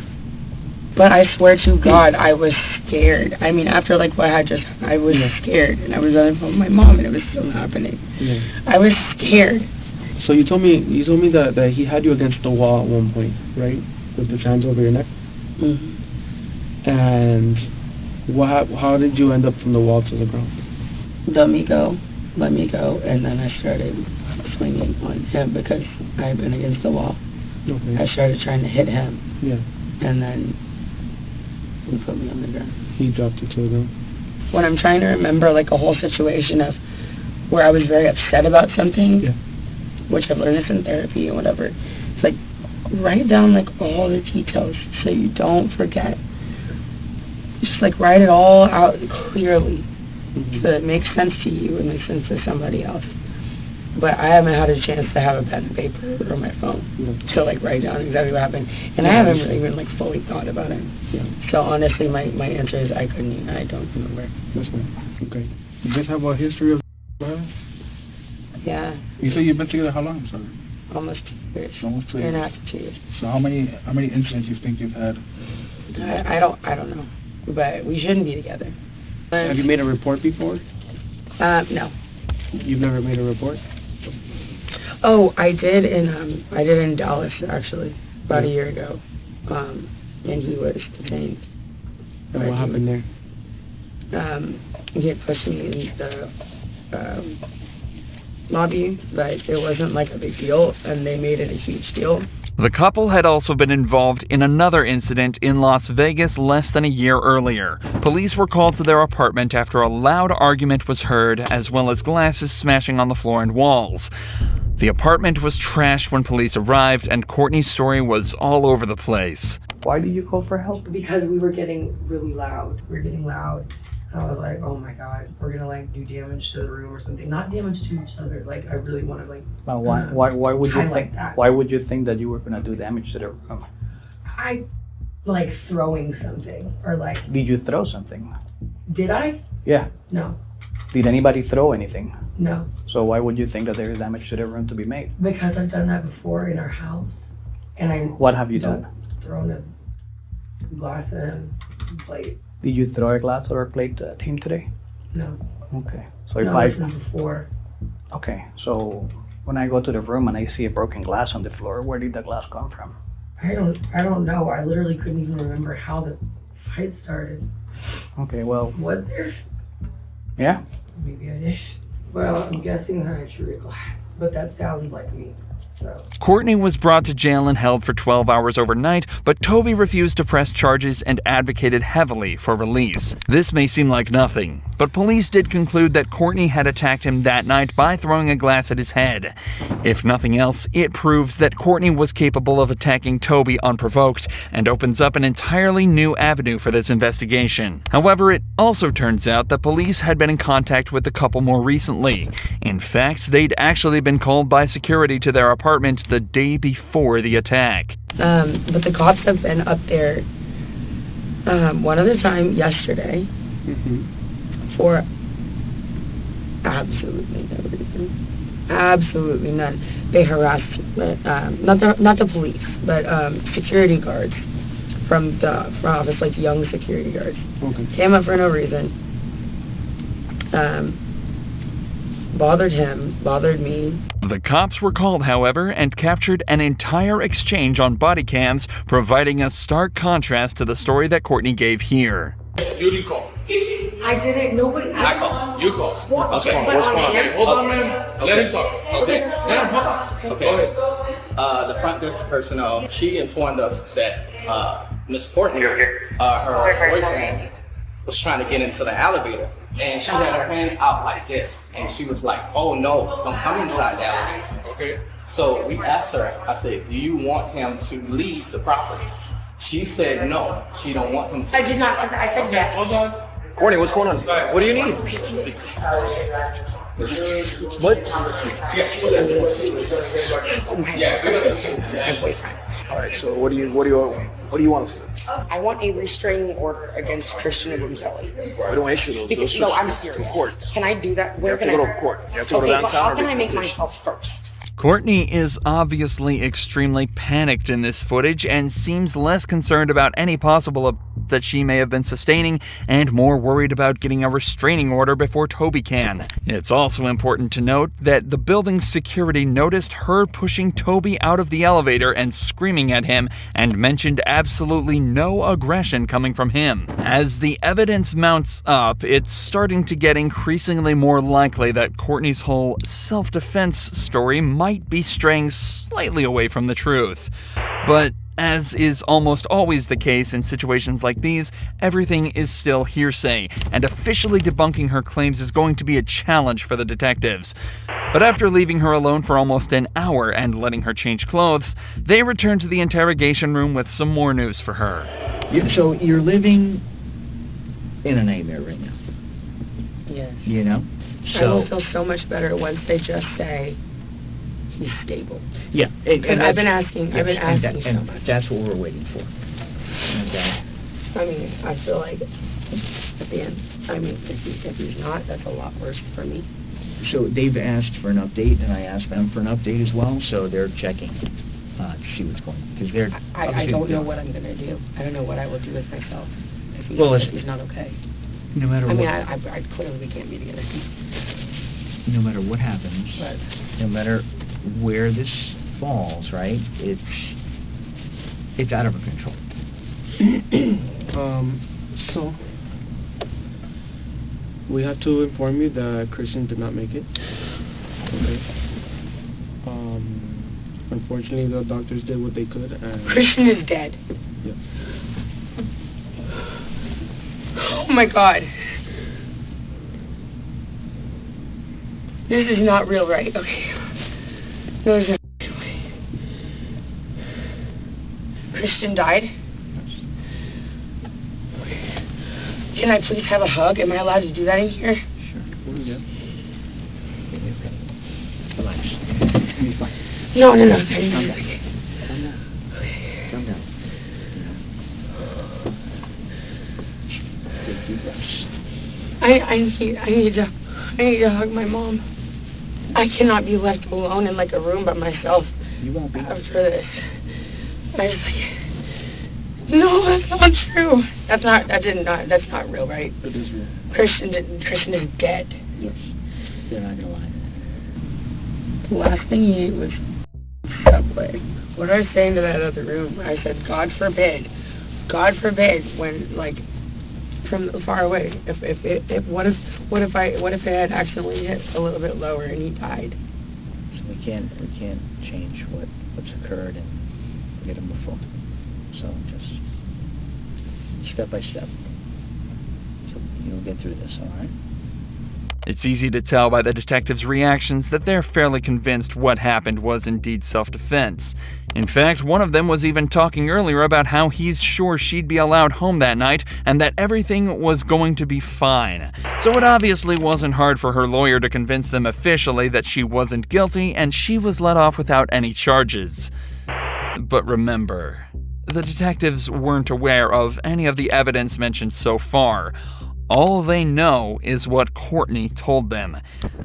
But I swear to God, I was scared. I mean, after like what I just, I was scared. And I was on the phone with my mom and it was still happening. Yeah. I was scared. So you told me that he had you against the wall at one point, right? With his hands over your neck? Mm-hmm. And how did you end up from the wall to the ground? Let me go, and then I started swinging on him because I had been against the wall. Okay. I started trying to hit him. Yeah. And then he put me on the ground. He dropped you to the ground. When I'm trying to remember like a whole situation of where I was very upset about something, which I've learned this in therapy and whatever, it's like write down like all the details so you don't forget. Just like write it all out clearly so that it makes sense to you and makes sense to somebody else. But I haven't had a chance to have a pen and paper or my phone to like write down exactly what happened. And I haven't really even like fully thought about it. Yeah. So honestly my answer is I don't remember. That's fine. Okay. You guys have a history of violence? Yeah. You say you've been together how long, sir? Almost 2 years. Almost 2 years. Year and a half to 2 years. So how many incidents you think you've had? I don't know. But we shouldn't be together. Have you made a report before? No. You've never made a report? Oh, I did in Dallas actually, about a year ago. And he was detained. And what happened there? He had pushed me in the lobby, but it wasn't like a big deal, and they made it a huge deal. The couple had also been involved in another incident in Las Vegas less than a year earlier. Police were called to their apartment after a loud argument was heard, as well as glasses smashing on the floor and walls. The apartment was trashed when police arrived, and Courtney's story was all over the place. Why did you call for help? Because we were getting really loud. And I was like, oh my God, we're gonna like do damage to the room or something. Not damage to each other. Like I really want to like. But why would you think that? Why would you think that you were gonna do damage to the room? I like throwing something or like. Did you throw something? Did I? Yeah. No. Did anybody throw anything? No. So why would you think that there is damage to the room to be made? Because I've done that before in our house, and I. What have you done? Thrown a glass and a plate. Did you throw a glass or a plate to him today? No. Okay. So this is before. Okay. So when I go to the room and I see a broken glass on the floor, where did the glass come from? I don't know. I literally couldn't even remember how the fight started. Okay. Well. Was there? Yeah. Maybe I did. Well, I'm guessing her interior glass, but that sounds like me. So. Courtney was brought to jail and held for 12 hours overnight, but Toby refused to press charges and advocated heavily for release. This may seem like nothing, but police did conclude that Courtney had attacked him that night by throwing a glass at his head. If nothing else, it proves that Courtney was capable of attacking Toby unprovoked and opens up an entirely new avenue for this investigation. However, it also turns out that police had been in contact with the couple more recently. In fact, they'd actually been called by security to their apartment the day before the attack. But the cops have been up there one other time yesterday for absolutely no reason. Absolutely none. They harassed, not the police, but security guards from the office, like young security guards. Came up for no reason. Bothered him, bothered me. The cops were called, however, and captured an entire exchange on body cams, providing a stark contrast to the story that Courtney gave here. You didn't call. I didn't. Nobody. I called. You called. What? Okay. What's going on? Okay. Hold on, man. Let him talk. Okay. Let him talk. Okay. Go ahead. The front desk personnel, she informed us that Miss Courtney, her boyfriend, was trying to get into the elevator. And she had her hand out like this. And she was like, oh no, don't come inside the elevator. Okay. So we asked her, I said, do you want him to leave the property? She said no, she don't want him to. I did not say that. I said yes. Hold on. Courtney, what's going on? What do you need? What? Yeah, go ahead. My boyfriend. All right. So what do you want to see? I want a restraining order against Christian Rubinzelli. We don't issue those. Because, no, I'm serious. Courts. Can I do that? Where you have can to I go to court. You have to go to well, downtown. how can I make myself first? Courtney is obviously extremely panicked in this footage and seems less concerned about any possible that she may have been sustaining and more worried about getting a restraining order before Toby can. It's also important to note that the building's security noticed her pushing Toby out of the elevator and screaming at him and mentioned absolutely no aggression coming from him. As the evidence mounts up, it's starting to get increasingly more likely that Courtney's whole self-defense story might be straying slightly away from the truth. But as is almost always the case in situations like these, everything is still hearsay, and officially debunking her claims is going to be a challenge for the detectives. But after leaving her alone for almost an hour and letting her change clothes, they return to the interrogation room with some more news for her. So you're living in a nightmare right now. Yes. You know? I will feel so much better once they just say he's stable. Yeah, and I've been asking so much. That's what we're waiting for. I mean, I feel like at the end, I mean, if he's not, that's a lot worse for me. So they've asked for an update, and I asked them for an update as well. So they're checking to see what's going on because they're. I don't know what I'm gonna do. I don't know what I will do with myself if he's not okay. No matter what. I mean, I clearly we can't be together. No matter what happens, no matter where this falls, right? It's out of our control. So we have to inform you that Christian did not make it. Okay. Unfortunately, the doctors did what they could. And Christian is dead. Yes. Oh my God. This is not real, right? Okay. No, there's no way. Christian died? Can I please have a hug? Am I allowed to do that in here? Sure. Yeah. Relax. You'll be fine. No. Calm down. Calm down. Take deep breaths. I need to hug my mom. I cannot be left alone in like a room by myself. You won't be. After this. No, that's not true. That's not real, right? It is real. Christian is dead. Yes. They're not gonna lie. The last thing he ate was Subway. What I was saying to that other room, I said, God forbid, when like from far away. What if I had accidentally hit a little bit lower and he died? So we can't change what's occurred and get him before. So just step by step. So you'll get through this, all right? It's easy to tell by the detectives' reactions that they're fairly convinced what happened was indeed self-defense. In fact, one of them was even talking earlier about how he's sure she'd be allowed home that night and that everything was going to be fine. So it obviously wasn't hard for her lawyer to convince them officially that she wasn't guilty and she was let off without any charges. But remember, the detectives weren't aware of any of the evidence mentioned so far. All they know is what Courtney told them.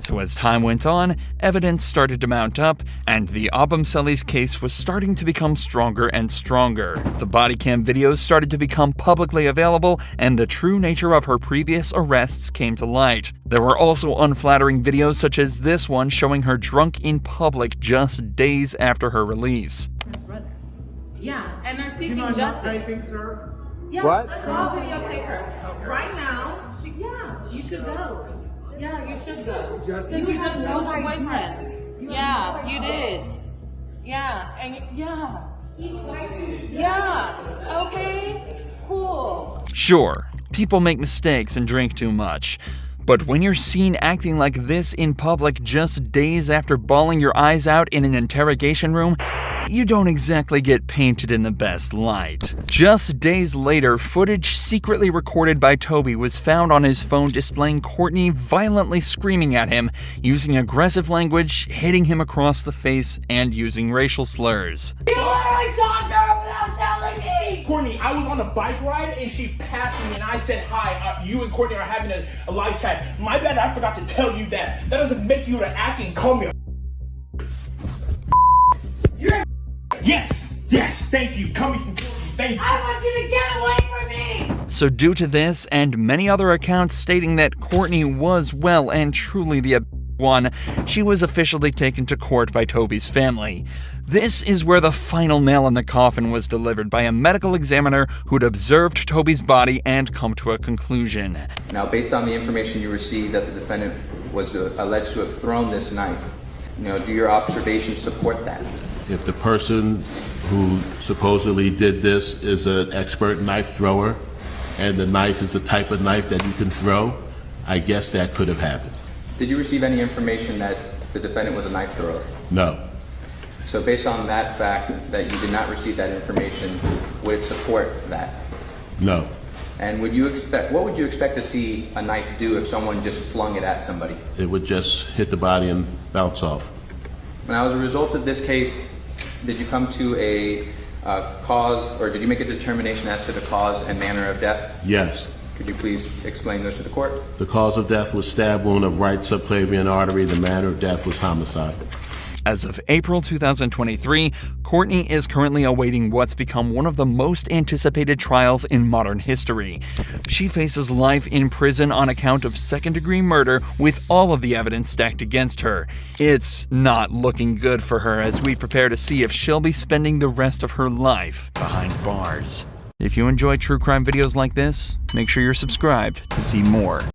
So as time went on, evidence started to mount up, and the Abumseli's case was starting to become stronger and stronger. The body cam videos started to become publicly available, and the true nature of her previous arrests came to light. There were also unflattering videos such as this one showing her drunk in public just days after her release. Yeah, and they're seeking justice. Anything, sir? Yeah, What? let's all videotape her. Right now, you should go. Yeah, you should go. Because you just killed her boyfriend. Yeah, you did. Yeah, and yeah. Yeah, okay, cool. Sure, people make mistakes and drink too much. But when you're seen acting like this in public just days after bawling your eyes out in an interrogation room, you don't exactly get painted in the best light. Just days later, footage secretly recorded by Toby was found on his phone displaying Courtney violently screaming at him, using aggressive language, hitting him across the face, and using racial slurs. You literally talked to her without telling me! Courtney, I was on a bike ride and she passed me and I said hi. You and Courtney are having a live chat. My bad, I forgot to tell you that. That doesn't make you to act and call me a Yes, thank you. Coming from Courtney, thank you. I want you to get away from me! So due to this and many other accounts stating that Courtney was well and truly the one, she was officially taken to court by Toby's family. This is where the final nail in the coffin was delivered by a medical examiner who'd observed Toby's body and come to a conclusion. Now, based on the information you received that the defendant was alleged to have thrown this knife, do your observations support that? If the person who supposedly did this is an expert knife thrower and the knife is the type of knife that you can throw, I guess that could have happened. Did you receive any information that the defendant was a knife thrower? No. So based on that fact that you did not receive that information, would it support that? No. And what would you expect to see a knife do if someone just flung it at somebody? It would just hit the body and bounce off. Now, as a result of this case, did you come to a cause, or did you make a determination as to the cause and manner of death? Yes. Could you please explain those to the court? The cause of death was stab wound of right subclavian artery. The manner of death was homicide. As of April 2023, Courtney is currently awaiting what's become one of the most anticipated trials in modern history. She faces life in prison on account of second-degree murder with all of the evidence stacked against her. It's not looking good for her as we prepare to see if she'll be spending the rest of her life behind bars. If you enjoy true crime videos like this, make sure you're subscribed to see more.